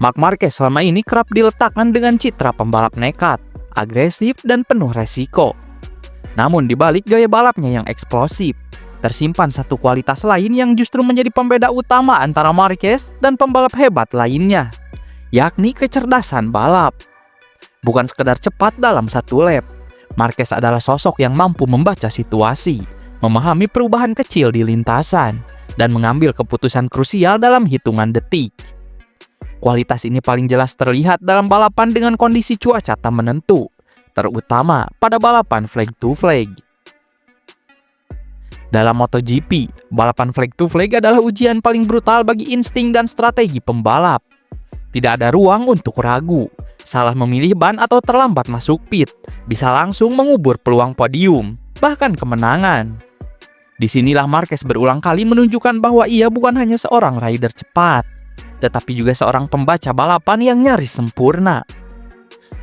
Marc Marquez selama ini kerap diletakkan dengan citra pembalap nekat, agresif, dan penuh resiko. Namun di balik gaya balapnya yang eksplosif, tersimpan satu kualitas lain yang justru menjadi pembeda utama antara Marquez dan pembalap hebat lainnya, yakni kecerdasan balap. Bukan sekedar cepat dalam satu lap, Marquez adalah sosok yang mampu membaca situasi, memahami perubahan kecil di lintasan, dan mengambil keputusan krusial dalam hitungan detik. Kualitas ini paling jelas terlihat dalam balapan dengan kondisi cuaca tak menentu, terutama pada balapan flag to flag. Dalam MotoGP, balapan flag to flag adalah ujian paling brutal bagi insting dan strategi pembalap. Tidak ada ruang untuk ragu, salah memilih ban atau terlambat masuk pit bisa langsung mengubur peluang podium, bahkan kemenangan. Disinilah Marquez berulang kali menunjukkan bahwa ia bukan hanya seorang rider cepat, tetapi juga seorang pembaca balapan yang nyaris sempurna.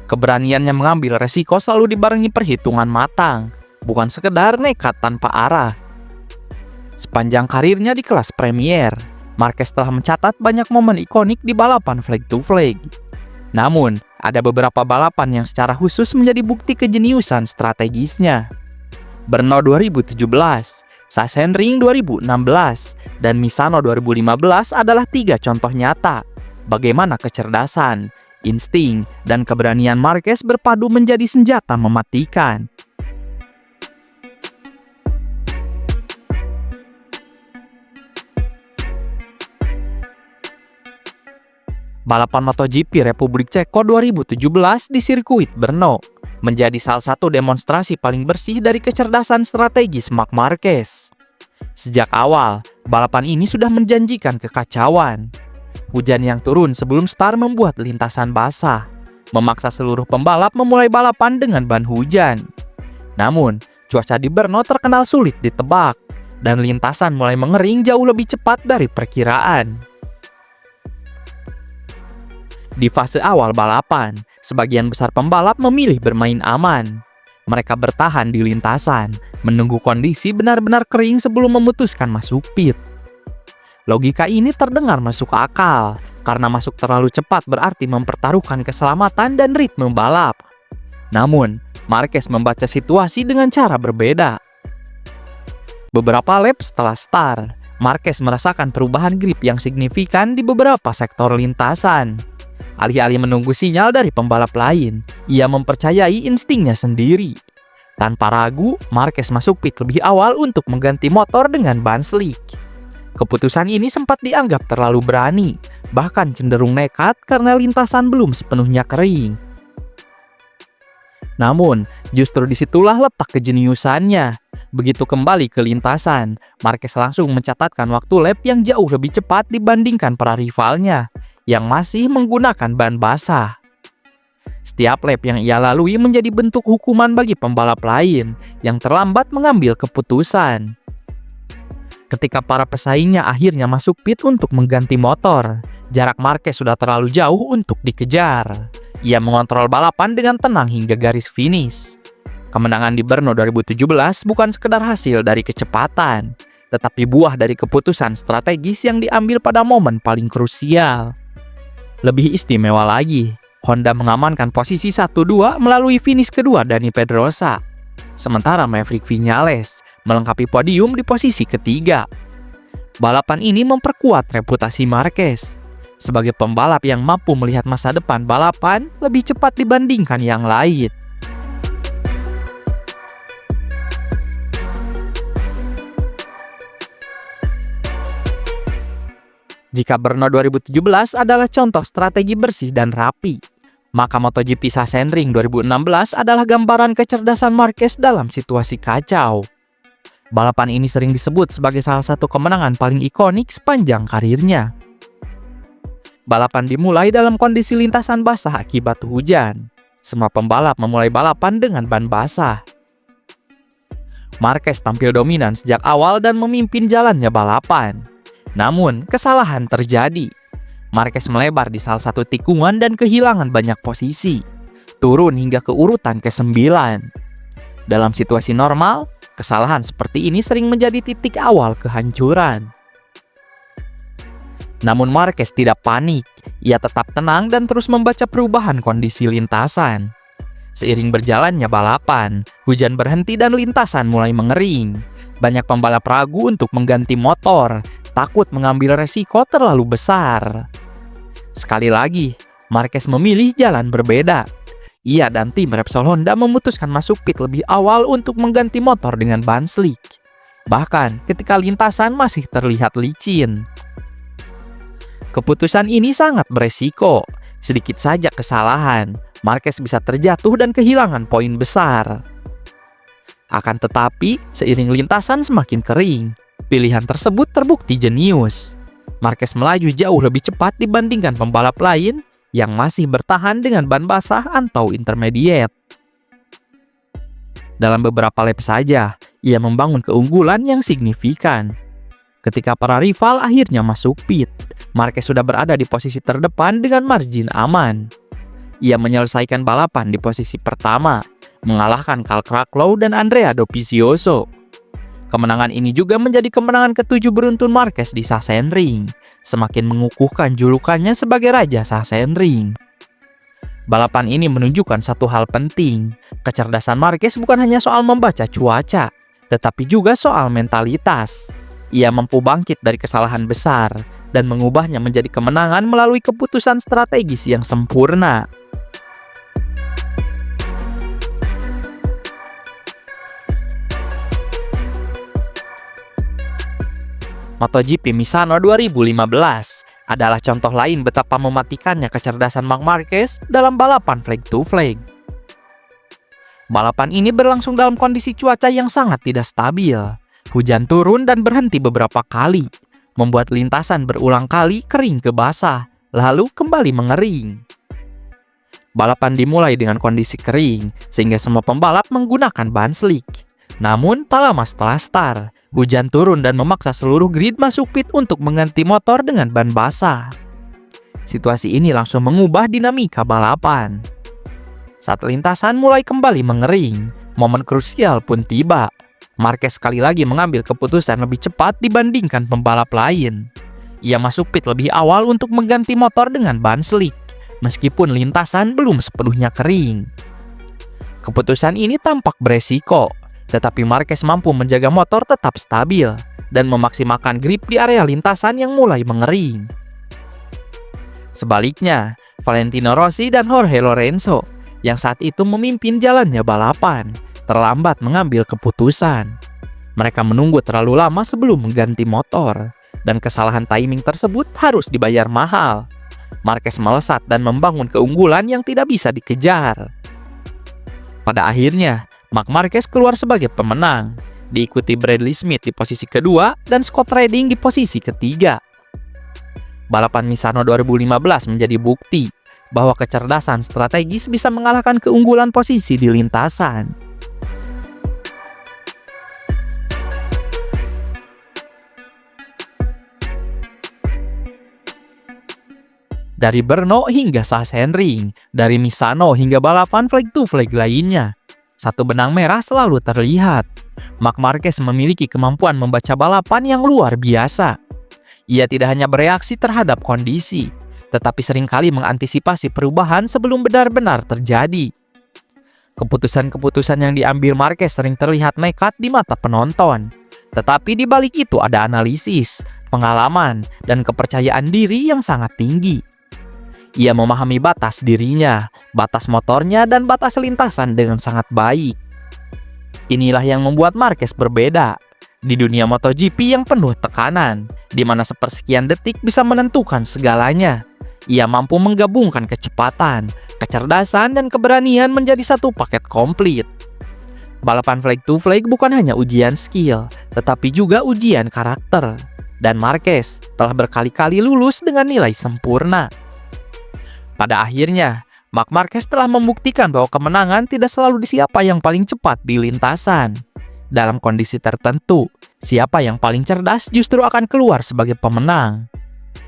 Keberaniannya mengambil resiko selalu dibarengi perhitungan matang, bukan sekedar nekat tanpa arah. Sepanjang karirnya di kelas Premier, Marquez telah mencatat banyak momen ikonik di balapan flag to flag. Namun, ada beberapa balapan yang secara khusus menjadi bukti kejeniusan strategisnya. Brno 2017, Sachsenring 2016, dan Misano 2015 adalah 3 contoh nyata bagaimana kecerdasan, insting, dan keberanian Marquez berpadu menjadi senjata mematikan. Balapan MotoGP Republik Ceko 2017 di sirkuit Brno menjadi salah satu demonstrasi paling bersih dari kecerdasan strategis Marc Marquez. Sejak awal, balapan ini sudah menjanjikan kekacauan. Hujan yang turun sebelum start membuat lintasan basah, memaksa seluruh pembalap memulai balapan dengan ban hujan. Namun, cuaca di Brno terkenal sulit ditebak, dan lintasan mulai mengering jauh lebih cepat dari perkiraan. Di fase awal balapan, sebagian besar pembalap memilih bermain aman. Mereka bertahan di lintasan, menunggu kondisi benar-benar kering sebelum memutuskan masuk pit. Logika ini terdengar masuk akal, karena masuk terlalu cepat berarti mempertaruhkan keselamatan dan ritme balap. Namun, Marquez membaca situasi dengan cara berbeda. Beberapa lap setelah start, Marquez merasakan perubahan grip yang signifikan di beberapa sektor lintasan. Alih-alih menunggu sinyal dari pembalap lain, ia mempercayai instingnya sendiri. Tanpa ragu, Marquez masuk pit lebih awal untuk mengganti motor dengan ban slick. Keputusan ini sempat dianggap terlalu berani, bahkan cenderung nekat karena lintasan belum sepenuhnya kering. Namun, justru disitulah letak kejeniusannya. Begitu kembali ke lintasan, Marquez langsung mencatatkan waktu lap yang jauh lebih cepat dibandingkan para rivalnya, yang masih menggunakan ban basah. Setiap lap yang ia lalui menjadi bentuk hukuman bagi pembalap lain yang terlambat mengambil keputusan. Ketika para pesaingnya akhirnya masuk pit untuk mengganti motor, jarak Marquez sudah terlalu jauh untuk dikejar. Ia mengontrol balapan dengan tenang hingga garis finish. Kemenangan di Brno 2017 bukan sekedar hasil dari kecepatan, tetapi buah dari keputusan strategis yang diambil pada momen paling krusial. Lebih istimewa lagi, Honda mengamankan posisi 1-2 melalui finish kedua Dani Pedrosa. Sementara Maverick Viñales melengkapi podium di posisi ketiga. Balapan ini memperkuat reputasi Marquez sebagai pembalap yang mampu melihat masa depan balapan lebih cepat dibandingkan yang lain. Jika Brno 2017 adalah contoh strategi bersih dan rapi, maka MotoGP Sachsenring 2016 adalah gambaran kecerdasan Marquez dalam situasi kacau. Balapan ini sering disebut sebagai salah satu kemenangan paling ikonik sepanjang karirnya. Balapan dimulai dalam kondisi lintasan basah akibat hujan. Semua pembalap memulai balapan dengan ban basah. Marquez tampil dominan sejak awal dan memimpin jalannya balapan. Namun, kesalahan terjadi. Marquez melebar di salah satu tikungan dan kehilangan banyak posisi, turun hingga ke urutan ke-9. Dalam situasi normal, kesalahan seperti ini sering menjadi titik awal kehancuran. Namun Marquez tidak panik. Ia tetap tenang dan terus membaca perubahan kondisi lintasan. Seiring berjalannya balapan, hujan berhenti dan lintasan mulai mengering. Banyak pembalap ragu untuk mengganti motor, takut mengambil resiko terlalu besar. Sekali lagi, Marquez memilih jalan berbeda. Ia dan tim Repsol Honda memutuskan masuk pit lebih awal untuk mengganti motor dengan ban slick. Bahkan ketika lintasan masih terlihat licin. Keputusan ini sangat beresiko. Sedikit saja kesalahan, Marquez bisa terjatuh dan kehilangan poin besar. Akan tetapi, seiring lintasan semakin kering, pilihan tersebut terbukti jenius. Marquez melaju jauh lebih cepat dibandingkan pembalap lain yang masih bertahan dengan ban basah atau intermediate. Dalam beberapa lap saja, ia membangun keunggulan yang signifikan. Ketika para rival akhirnya masuk pit, Marquez sudah berada di posisi terdepan dengan margin aman. Ia menyelesaikan balapan di posisi pertama, mengalahkan Cal Crutchlow dan Andrea Dovizioso. Kemenangan ini juga menjadi kemenangan ke-7 beruntun Marquez di Sachsenring, semakin mengukuhkan julukannya sebagai Raja Sachsenring. Balapan ini menunjukkan satu hal penting, kecerdasan Marquez bukan hanya soal membaca cuaca, tetapi juga soal mentalitas. Ia mampu bangkit dari kesalahan besar dan mengubahnya menjadi kemenangan melalui keputusan strategis yang sempurna. MotoGP Misano 2015 adalah contoh lain betapa mematikannya kecerdasan Marc Marquez dalam balapan flag to flag. Balapan ini berlangsung dalam kondisi cuaca yang sangat tidak stabil. Hujan turun dan berhenti beberapa kali, membuat lintasan berulang kali kering ke basah, lalu kembali mengering. Balapan dimulai dengan kondisi kering, sehingga semua pembalap menggunakan ban slick. Namun, tak lama setelah start, hujan turun dan memaksa seluruh grid masuk pit untuk mengganti motor dengan ban basah. Situasi ini langsung mengubah dinamika balapan. Saat lintasan mulai kembali mengering, momen krusial pun tiba. Marquez sekali lagi mengambil keputusan lebih cepat dibandingkan pembalap lain. Ia masuk pit lebih awal untuk mengganti motor dengan ban slick, meskipun lintasan belum sepenuhnya kering. Keputusan ini tampak beresiko, tetapi Marquez mampu menjaga motor tetap stabil dan memaksimalkan grip di area lintasan yang mulai mengering. Sebaliknya, Valentino Rossi dan Jorge Lorenzo yang saat itu memimpin jalannya balapan terlambat mengambil keputusan. Mereka menunggu terlalu lama sebelum mengganti motor, dan kesalahan timing tersebut harus dibayar mahal. Marquez melesat dan membangun keunggulan yang tidak bisa dikejar. Pada akhirnya, Marc Marquez keluar sebagai pemenang, diikuti Bradley Smith di posisi kedua dan Scott Redding di posisi ketiga. Balapan Misano 2015 menjadi bukti bahwa kecerdasan strategis bisa mengalahkan keunggulan posisi di lintasan. Dari Brno hingga Sachsenring, dari Misano hingga balapan flag to flag lainnya, satu benang merah selalu terlihat. Marc Marquez memiliki kemampuan membaca balapan yang luar biasa. Ia tidak hanya bereaksi terhadap kondisi, tetapi seringkali mengantisipasi perubahan sebelum benar-benar terjadi. Keputusan-keputusan yang diambil Marquez sering terlihat nekat di mata penonton, tetapi di balik itu ada analisis, pengalaman, dan kepercayaan diri yang sangat tinggi. Ia memahami batas dirinya, batas motornya, dan batas lintasan dengan sangat baik. Inilah yang membuat Marquez berbeda. Di dunia MotoGP yang penuh tekanan, di mana sepersekian detik bisa menentukan segalanya, ia mampu menggabungkan kecepatan, kecerdasan, dan keberanian menjadi satu paket komplit. Balapan flag to flag bukan hanya ujian skill, tetapi juga ujian karakter. Dan Marquez telah berkali-kali lulus dengan nilai sempurna. Pada akhirnya, Marc Marquez telah membuktikan bahwa kemenangan tidak selalu di siapa yang paling cepat di lintasan. Dalam kondisi tertentu, siapa yang paling cerdas justru akan keluar sebagai pemenang.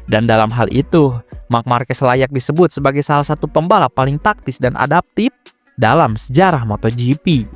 Dan dalam hal itu, Marc Marquez layak disebut sebagai salah satu pembalap paling taktis dan adaptif dalam sejarah MotoGP.